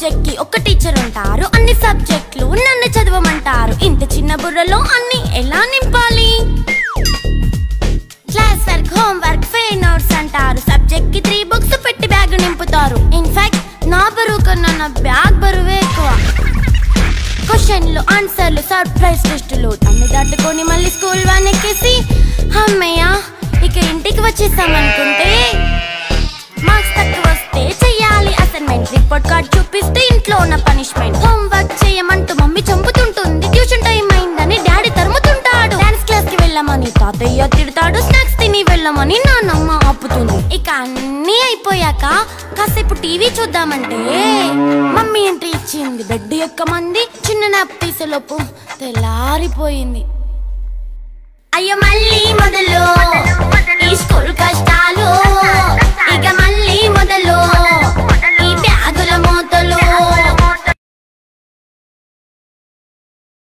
Subject కి ఒక teacher ఉంటారు, అన్ని సబ్జెక్టులు నన్ను చదవమంటారు. ఇంత చిన్న బుర్రలో అన్ని ఎలా నింపాలి? Class work, home work, fair notes అంటారు. సబ్జెక్ట్ కి 3 బుక్స్ పెట్టి బ్యాగ్ నింపుతారు. ఇన్ఫాక్ట్ నా బరువు కన్నా నా బ్యాగ్ బరువే ఎక్కువ. క్వశ్చన్లు, ఆన్సర్లు, సర్ప్రైజ్ టెస్టులు అన్ని దాటుకొని మళ్ళీ స్కూల్ వ్యాన్ ఎక్కేసి అమ్మయ్య ఇక ఇంటికి వచ్చేసామనుకుంటే మార్క్స్ తక్కువ వస్తే చెయ్యాలి అసైన్మెంట్. రిపోర్ట్ కార్డ్ చూపిస్తే ఇంట్లో ఉన్న పనిష్మెంట్. హోమ్ వర్క్ చేయమంటూ మమ్మీ చంపుతుంటుంది. ట్యూషన్ టైం అయిందని డాడీ తరుముతుంటాడు. డాన్స్ క్లాస్ కి వెళ్ళమని తాతయ్య తిడతాడు. స్నాక్స్ తిని వెళ్ళమని నాన్నమ్మ ఆపుతుంది. ఇక అన్నీ అయిపోయాక కాసేపు టీవీ చూద్దామంటే మమ్మీ ఎంట్రీ ఇచ్చింది. బెడ్ ఎక్కమంది. చిన్న నాప్ తీసేలోపు తెల్లారిపోయింది. అయ్యో మళ్ళీ మొదలు ఈ స్కూల్ కష్టాలు, ఇక మళ్ళీ మొదలు